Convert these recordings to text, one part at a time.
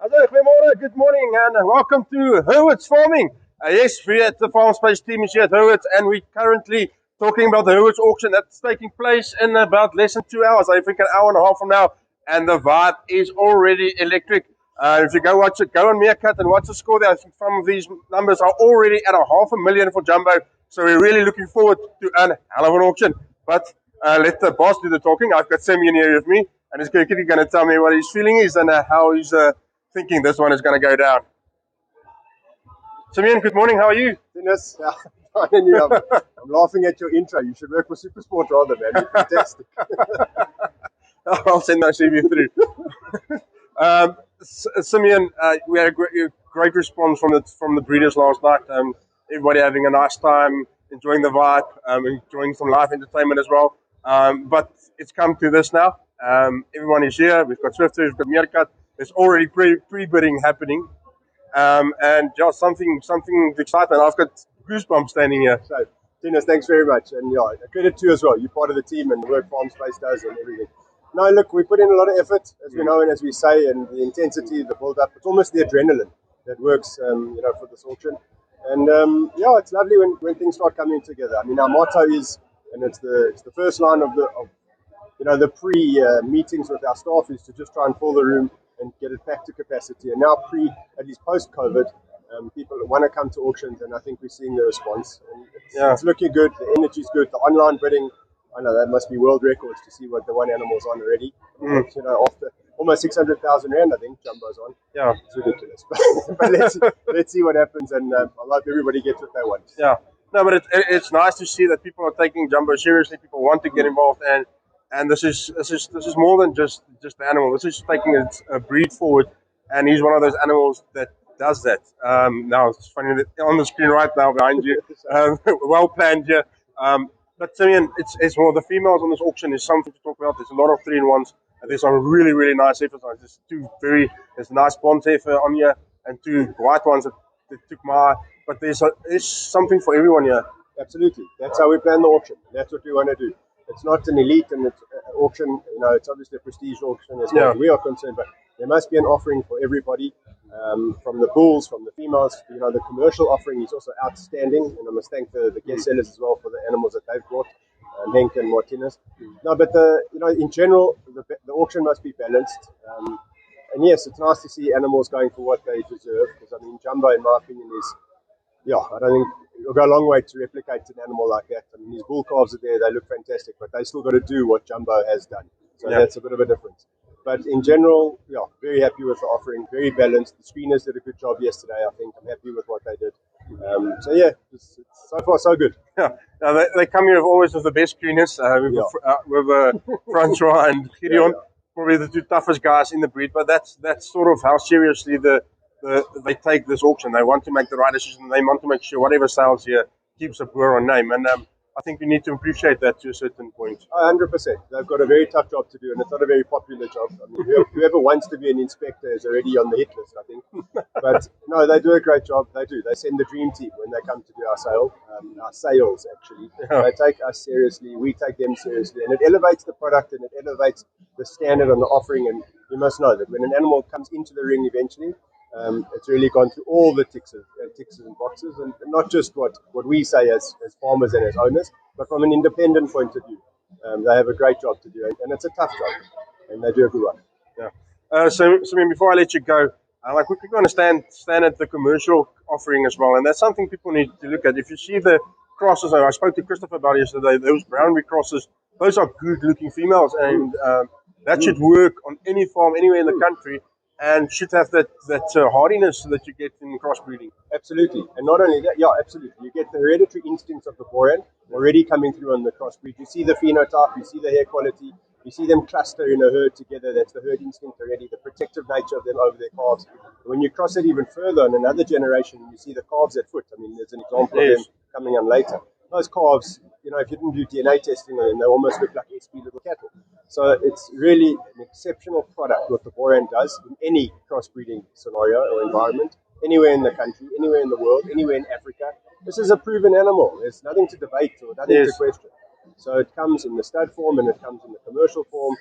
Goedemorgen, good morning, and welcome to Hurwitz Farming. Yes, we at the Farmspace team is here at Hurwitz, and we're currently talking about the Hurwitz auction that's taking place in about less than 2 hours. I think an hour and a half from now, and the vibe is already electric. If you go watch it, go on MEERKAT and watch the score there. I think some of these numbers are already at 500,000 for Jumbo, so we're really looking forward to a hell of an auction. But let the boss do the talking. I've got Simeon here with me, and he's going to tell me what his feeling is and how he's thinking this one is going to go down. Simeon, good morning. How are you? Dennis, I'm laughing at your intro. You should work for SuperSport rather, man. You're fantastic. I'll send my CV through. Simeon, we had a great response from the breeders last night. Everybody having a nice time, enjoying the vibe, enjoying some live entertainment as well. But it's come to this now. Everyone is here. We've got SwiftVee, we've got MEERKAT. There's already pre-bidding happening. And just something excitement. I've got goosebumps standing here. So, Dennis, thanks very much. And credit to you as well. You're part of the team and the work Farmspace does and everything. No, look, we put in a lot of effort, as we know and as we say, and the intensity, the build-up. It's almost the adrenaline that works, for this auction. And it's lovely when things start coming together. I mean, our motto is, and it's the first line of the pre-meetings with our staff is to just try and fill the room and get it back to capacity. And now at least post-COVID, people want to come to auctions, and I think we're seeing the response. And it's looking good. The energy's good. The online bidding, I know that must be world records to see what the one animal's on already. After almost 600,000 rand, I think Jumbo's on. Yeah, it's ridiculous. But let's see what happens, and I hope everybody gets what they want. Yeah, no, but it's nice to see that people are taking Jumbo seriously. People want to get involved, and this is more than just the animal. This is taking a breed forward, and he's one of those animals that does that. Now it's funny that on the screen right now behind you, well planned here. But Simeon, it's more the females on this auction is something to talk about. There's a lot of 3-in-1s. And there's some really, really nice heifers. There's a nice blonde heifer on here and 2 white ones that took my eye. But there's something for everyone here. Absolutely. That's how we plan the auction. That's what we want to do. It's not an elite and it's auction. It's obviously a prestige auction as far as we are concerned. But there must be an offering for everybody, from the bulls, from the females. The commercial offering is also outstanding. And I must thank the gesels as well for the animals that they've brought. Henk and Martinez. No, but in general, the auction must be balanced. And yes, it's nice to see animals going for what they deserve. Because Jumbo, in my opinion, is I don't think it'll go a long way to replicate an animal like that. These bull calves are there; they look fantastic, but they still got to do what Jumbo has done. So that's a bit of a difference. But in general, very happy with the offering. Very balanced. The screeners did a good job yesterday. I think I'm happy with what they did. It's so far so good. Yeah, now they come here always with the best screeners. With Francois and Gideon, probably the 2 toughest guys in the breed. But that's sort of how seriously they take this auction. They want to make the right decision. They want to make sure whatever sells here keeps a Boran name. And I think we need to appreciate that to a certain point. 100%. They've got a very tough job to do, and it's not a very popular job. Whoever wants to be an inspector is already on the hit list, I think. But no, they do a great job. They do. They send the dream team when they come to do our sales, actually. Yeah. They take us seriously. We take them seriously. And it elevates the product, and it elevates the standard on the offering. And you must know that when an animal comes into the ring eventually, it's really gone through all the ticks and boxes, and not just what we say as farmers and as owners, but from an independent point of view. They have a great job to do, and it's a tough job, and they do a good one. Yeah. So before I let you go, I quickly want to stand at the commercial offering as well, and that's something people need to look at. If you see the crosses, I spoke to Christopher about it yesterday, those brown crosses, those are good-looking females, and that should work on any farm anywhere in the country. And should have that hardiness that you get in crossbreeding. Absolutely. And not only that, absolutely. You get the hereditary instincts of the Boran already coming through on the crossbreed. You see the phenotype, you see the hair quality, you see them cluster in a herd together. That's the herd instinct already, the protective nature of them over their calves. When you cross it even further on another generation, you see the calves at foot. There's an example of them coming on later. Those calves, if you didn't do DNA testing on them, they almost look like SP little cattle. So it's really an exceptional product what the Boran does in any crossbreeding scenario or environment, anywhere in the country, anywhere in the world, anywhere in Africa. This is a proven animal. There's nothing to debate or nothing to question. So it comes in the stud form and it comes in the commercial form.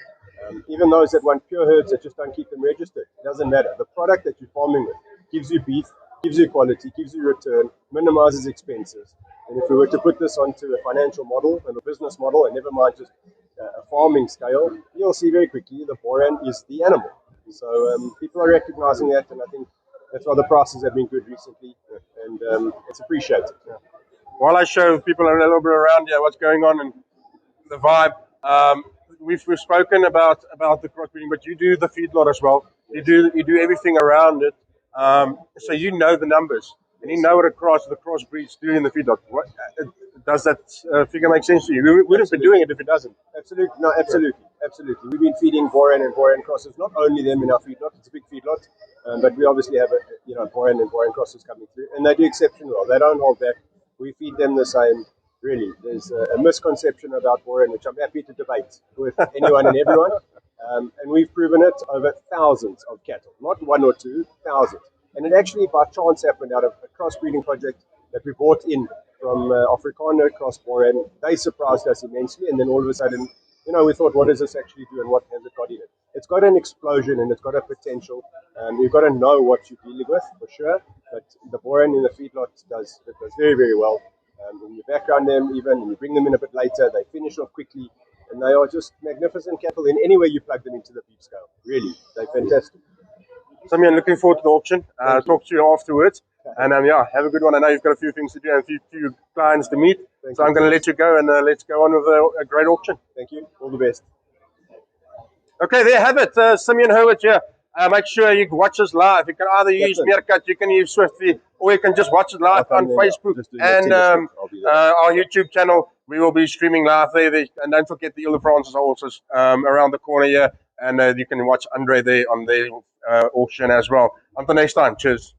Even those that want pure herds that just don't keep them registered, it doesn't matter. The product that you're farming with gives you beef, gives you quality, gives you return, minimizes expenses. And if we were to put this onto a financial model and a business model, and never mind just a farming scale, you'll see very quickly the Boran is the animal. So people are recognizing that, and I think that's why the prices have been good recently, and it's appreciated. Yeah. While I show people a little bit around here what's going on and the vibe, we've spoken about the crossbreeding, but you do the feedlot as well. You do everything around it, so you know the numbers and you know what the crossbreeds do in the feedlot. Does that figure make sense to you? We wouldn't be doing it if it doesn't. Absolutely, no, absolutely. We've been feeding Boran and Boran crosses, not only them in our feedlot. It's a big feedlot, but we obviously have Boran and Boran crosses coming through, and they do exceptionally well. They don't hold back. We feed them the same. Really, there's a misconception about Boran, which I'm happy to debate with anyone and everyone. And we've proven it over thousands of cattle, not one or two, thousands. And it actually by chance happened out of a crossbreeding project that we brought in from Afrikaner cross Boran. They surprised us immensely, and then all of a sudden, we thought, what does this actually do and what has it got in it? It's got an explosion and it's got a potential. You've got to know what you're dealing with for sure. But the Boran in the feedlot does very, very well. When you background them, even when you bring them in a bit later, they finish off quickly, and they are just magnificent cattle in any way you plug them into the beef scale. Really, they're fantastic. Simeon, looking forward to the auction. Talk to you afterwards. And have a good one. I know you've got a few things to do and a few clients to meet. So I'm going to let you go, and let's go on with a great auction. Thank you. All the best. Okay, there you have it. Simeon Hurwitz here. Make sure you watch us live. You can either use MEERKAT, you can use SwiftVee, or you can just watch it live on Facebook and our YouTube channel. We will be streaming live there. And don't forget the Hulle Francis are also around the corner here. And you can watch Andre there on their auction as well. Until next time, cheers.